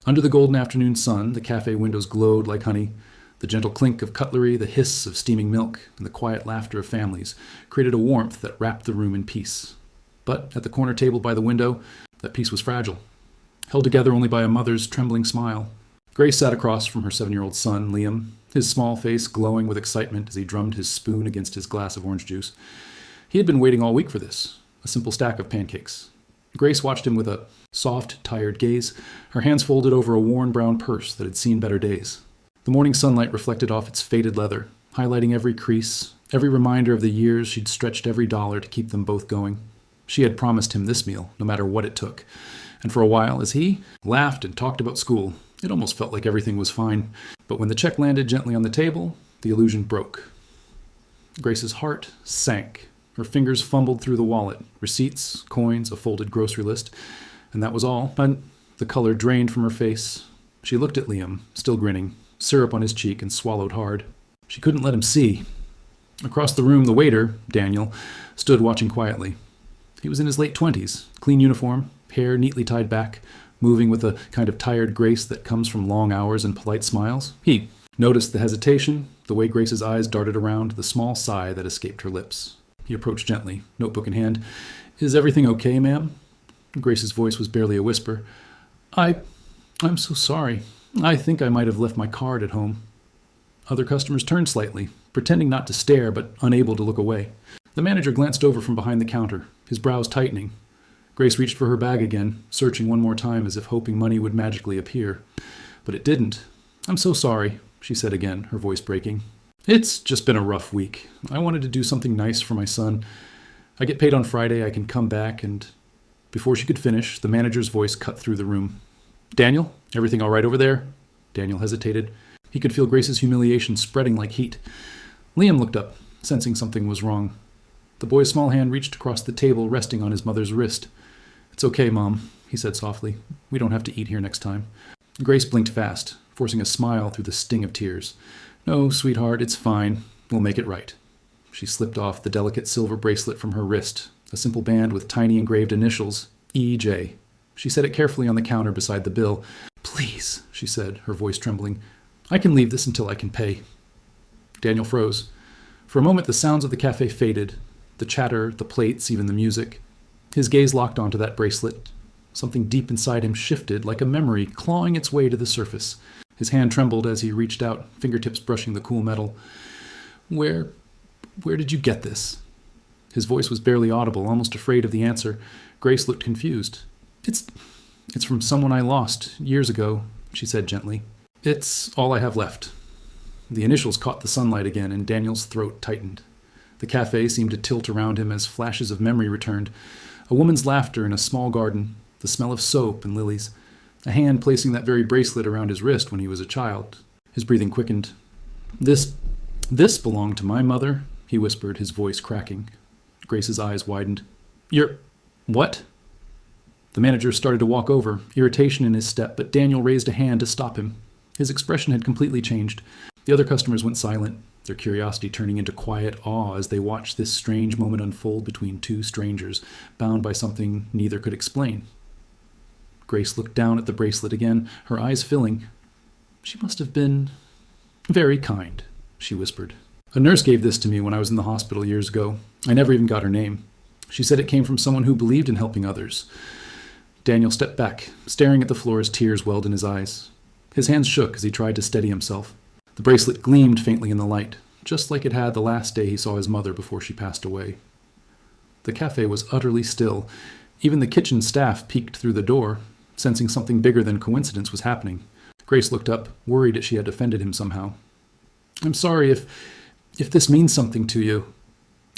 Under the golden afternoon sun, the cafe windows glowed like honey. The gentle clink of cutlery, the hiss of steaming milk, and the quiet laughter of families created a warmth that wrapped the room in peace. But at the corner table by the window, that peace was fragile, held together only by a mother's trembling smile. Grace sat across from her 7-year-old son, Liam, his small face glowing with excitement as he drummed his spoon against his glass of orange juice. He had been waiting all week for this, a simple stack of pancakes. Grace watched him with a soft, tired gaze, her hands folded over a worn brown purse that had seen better days. The morning sunlight reflected off its faded leather, highlighting every crease, every reminder of the years she'd stretched every dollar to keep them both going. She had promised him this meal, no matter what it took. And for a while, as he laughed and talked about school, it almost felt like everything was fine. But when the check landed gently on the table, the illusion broke. Grace's heart sank. Her fingers fumbled through the wallet, receipts, coins, a folded grocery list, and that was all. But the color drained from her face. She looked at Liam, still grinning, syrup on his cheek, and swallowed hard. She couldn't let him see. Across the room, the waiter, Daniel, stood watching quietly. He was in his late 20s, clean uniform, hair neatly tied back, moving with a kind of tired grace that comes from long hours and polite smiles. He noticed the hesitation, the way Grace's eyes darted around, the small sigh that escaped her lips. He approached gently, notebook in hand. "Is everything okay, ma'am?" Grace's voice was barely a whisper. I'm so sorry. I think I might have left my card at home." Other customers turned slightly, pretending not to stare but unable to look away. The manager glanced over from behind the counter, his brows tightening. Grace reached for her bag again, searching one more time as if hoping money would magically appear. But it didn't. "I'm so sorry," she said again, her voice breaking. "It's just been a rough week. I wanted to do something nice for my son. I get paid on Friday, I can come back," and before she could finish, the manager's voice cut through the room. "Daniel, everything all right over there?" Daniel hesitated. He could feel Grace's humiliation spreading like heat. Liam looked up, sensing something was wrong. The boy's small hand reached across the table, resting on his mother's wrist. "It's okay, Mom," he said softly. "We don't have to eat here next time." Grace blinked fast, forcing a smile through the sting of tears. "No, sweetheart, it's fine. We'll make it right." She slipped off the delicate silver bracelet from her wrist, a simple band with tiny engraved initials, E.J. She set it carefully on the counter beside the bill. "Please," she said, her voice trembling. "I can leave this until I can pay." Daniel froze. For a moment, the sounds of the cafe faded, the chatter, the plates, even the music. His gaze locked onto that bracelet. Something deep inside him shifted, like a memory, clawing its way to the surface. His hand trembled as he reached out, fingertips brushing the cool metal. Where did you get this?" His voice was barely audible, almost afraid of the answer. Grace looked confused. It's from someone I lost years ago," she said gently. "It's all I have left." The initials caught the sunlight again, and Daniel's throat tightened. The cafe seemed to tilt around him as flashes of memory returned. A woman's laughter in a small garden, the smell of soap and lilies, a hand placing that very bracelet around his wrist when he was a child. His breathing quickened. This belonged to my mother," he whispered, his voice cracking. Grace's eyes widened. "You're... what?" The manager started to walk over, irritation in his step, but Daniel raised a hand to stop him. His expression had completely changed. The other customers went silent, their curiosity turning into quiet awe as they watched this strange moment unfold between two strangers, bound by something neither could explain. Grace looked down at the bracelet again, her eyes filling. "She must have been very kind," she whispered. "A nurse gave this to me when I was in the hospital years ago. I never even got her name. She said it came from someone who believed in helping others." Daniel stepped back, staring at the floor as tears welled in his eyes. His hands shook as he tried to steady himself. The bracelet gleamed faintly in the light, just like it had the last day he saw his mother before she passed away. The cafe was utterly still. Even the kitchen staff peeked through the door, sensing something bigger than coincidence was happening. Grace looked up, worried that she had offended him somehow. "I'm sorry if this means something to you.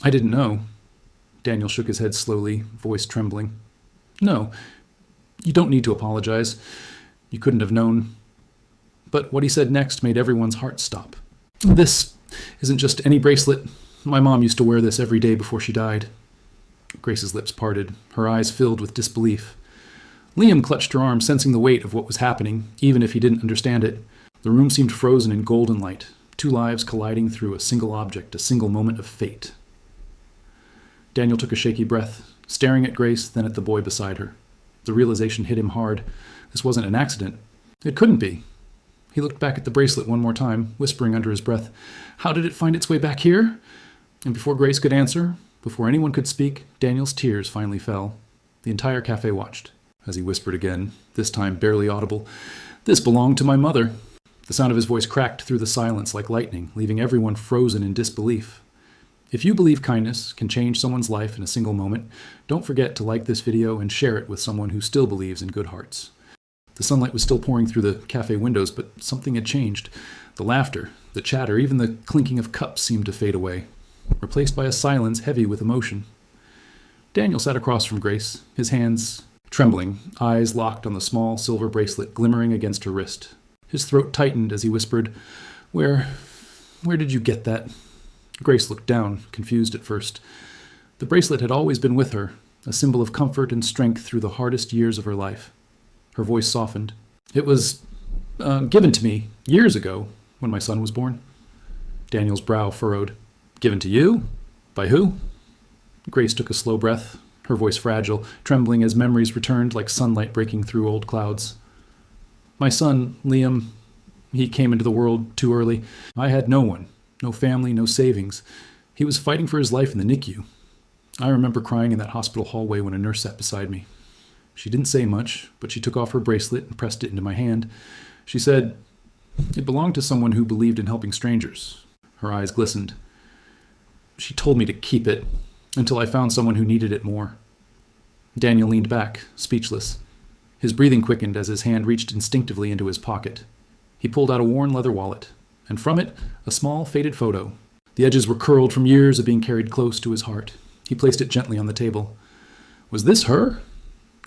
I didn't know." Daniel shook his head slowly, voice trembling. "No, you don't need to apologize. You couldn't have known." But what he said next made everyone's heart stop. "This isn't just any bracelet. My mom used to wear this every day before she died." Grace's lips parted, her eyes filled with disbelief. Liam clutched her arm, sensing the weight of what was happening, even if he didn't understand it. The room seemed frozen in golden light, two lives colliding through a single object, a single moment of fate. Daniel took a shaky breath, staring at Grace, then at the boy beside her. The realization hit him hard. This wasn't an accident. It couldn't be. He looked back at the bracelet one more time, whispering under his breath, "How did it find its way back here?" And before Grace could answer, before anyone could speak, Daniel's tears finally fell. The entire cafe watched, as he whispered again, this time barely audible, "This belonged to my mother." The sound of his voice cracked through the silence like lightning, leaving everyone frozen in disbelief. If you believe kindness can change someone's life in a single moment, don't forget to like this video and share it with someone who still believes in good hearts. The sunlight was still pouring through the cafe windows, but something had changed. The laughter, the chatter, even the clinking of cups seemed to fade away, replaced by a silence heavy with emotion. Daniel sat across from Grace, his hands trembling, eyes locked on the small silver bracelet glimmering against her wrist. His throat tightened as he whispered, Where did you get that?" Grace looked down, confused at first. The bracelet had always been with her, a symbol of comfort and strength through the hardest years of her life. Her voice softened. "It was given to me years ago, when my son was born." Daniel's brow furrowed. "Given to you? By who?" Grace took a slow breath, her voice fragile, trembling as memories returned like sunlight breaking through old clouds. "My son, Liam, he came into the world too early. I had no one, no family, no savings. He was fighting for his life in the NICU. I remember crying in that hospital hallway when a nurse sat beside me. She didn't say much, but she took off her bracelet and pressed it into my hand. She said, 'It belonged to someone who believed in helping strangers.'" Her eyes glistened. "She told me to keep it until I found someone who needed it more." Daniel leaned back, speechless. His breathing quickened as his hand reached instinctively into his pocket. He pulled out a worn leather wallet, and from it, a small, faded photo. The edges were curled from years of being carried close to his heart. He placed it gently on the table. "Was this her?"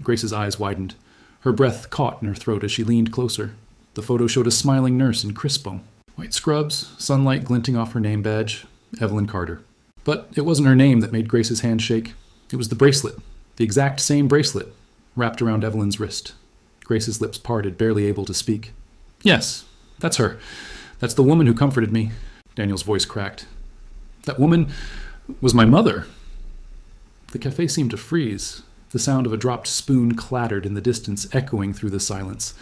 Grace's eyes widened. Her breath caught in her throat as she leaned closer. The photo showed a smiling nurse in crispo. White scrubs, sunlight glinting off her name badge, Evelyn Carter. But it wasn't her name that made Grace's hand shake. It was the bracelet, the exact same bracelet, wrapped around Evelyn's wrist. Grace's lips parted, barely able to speak. "Yes, that's her. That's the woman who comforted me." Daniel's voice cracked. "That woman was my mother." The cafe seemed to freeze. The sound of a dropped spoon clattered in the distance, echoing through the silence.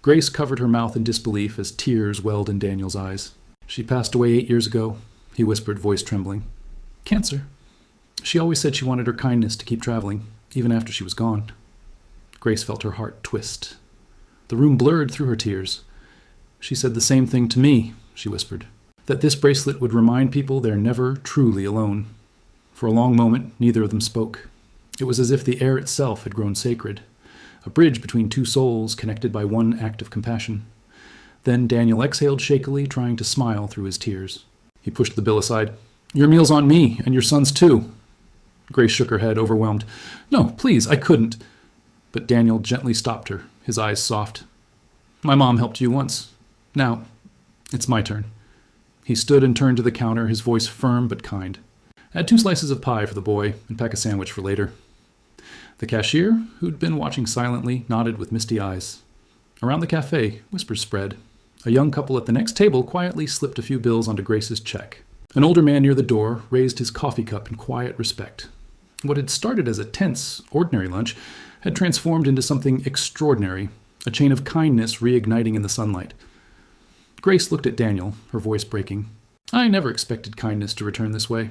Grace covered her mouth in disbelief as tears welled in Daniel's eyes. "She passed away 8 years ago," he whispered, voice trembling. "Cancer. She always said she wanted her kindness to keep traveling, even after she was gone." Grace felt her heart twist. The room blurred through her tears. "She said the same thing to me," she whispered, "that this bracelet would remind people they're never truly alone." For a long moment, neither of them spoke. It was as if the air itself had grown sacred, a bridge between two souls connected by one act of compassion. Then Daniel exhaled shakily, trying to smile through his tears. He pushed the bill aside. "Your meal's on me, and your son's too." Grace shook her head, overwhelmed. "No, please, I couldn't." But Daniel gently stopped her, his eyes soft. "My mom helped you once. Now, it's my turn." He stood and turned to the counter, his voice firm but kind. "Add 2 slices of pie for the boy, and pack a sandwich for later." The cashier, who'd been watching silently, nodded with misty eyes. Around the cafe, whispers spread. A young couple at the next table quietly slipped a few bills onto Grace's check. An older man near the door raised his coffee cup in quiet respect. What had started as a tense, ordinary lunch had transformed into something extraordinary, a chain of kindness reigniting in the sunlight. Grace looked at Daniel, her voice breaking. "I never expected kindness to return this way."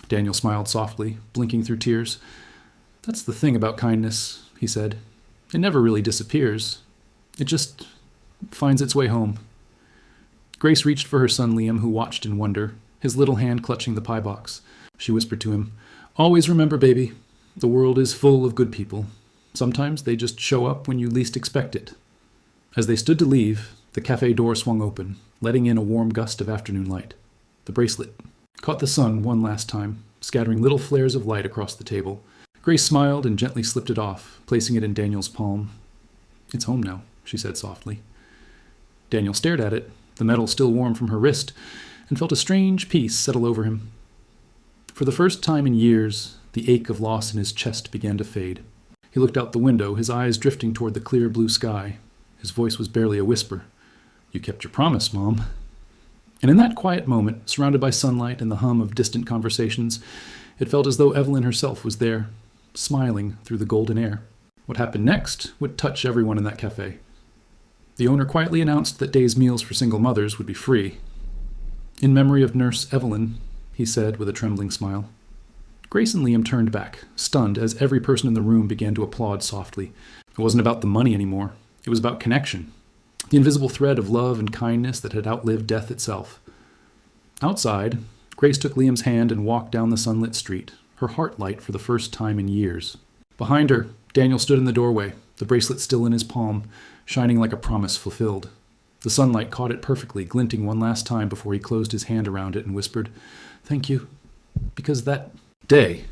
Daniel smiled softly, blinking through tears. "That's the thing about kindness," he said. "It never really disappears. It just finds its way home." Grace reached for her son Liam, who watched in wonder, his little hand clutching the pie box. She whispered to him, "Always remember, baby, the world is full of good people. Sometimes they just show up when you least expect it." As they stood to leave, the cafe door swung open, letting in a warm gust of afternoon light. The bracelet caught the sun one last time, scattering little flares of light across the table. Grace smiled and gently slipped it off, placing it in Daniel's palm. "It's home now," she said softly. Daniel stared at it, the metal still warm from her wrist, and felt a strange peace settle over him. For the first time in years, the ache of loss in his chest began to fade. He looked out the window, his eyes drifting toward the clear blue sky. His voice was barely a whisper. "You kept your promise, Mom." And in that quiet moment, surrounded by sunlight and the hum of distant conversations, it felt as though Evelyn herself was there, smiling through the golden air. What happened next would touch everyone in that cafe. The owner quietly announced that day's meals for single mothers would be free. "In memory of Nurse Evelyn," he said with a trembling smile. Grace and Liam turned back, stunned, as every person in the room began to applaud softly. It wasn't about the money anymore. It was about connection. The invisible thread of love and kindness that had outlived death itself. Outside, Grace took Liam's hand and walked down the sunlit street, her heart light for the first time in years. Behind her, Daniel stood in the doorway, the bracelet still in his palm, shining like a promise fulfilled. The sunlight caught it perfectly, glinting one last time before he closed his hand around it and whispered, "Thank you, because that day."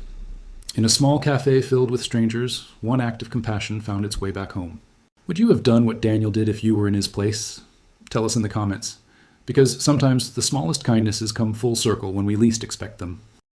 In a small café filled with strangers, one act of compassion found its way back home. Would you have done what Daniel did if you were in his place? Tell us in the comments, because sometimes the smallest kindnesses come full circle when we least expect them.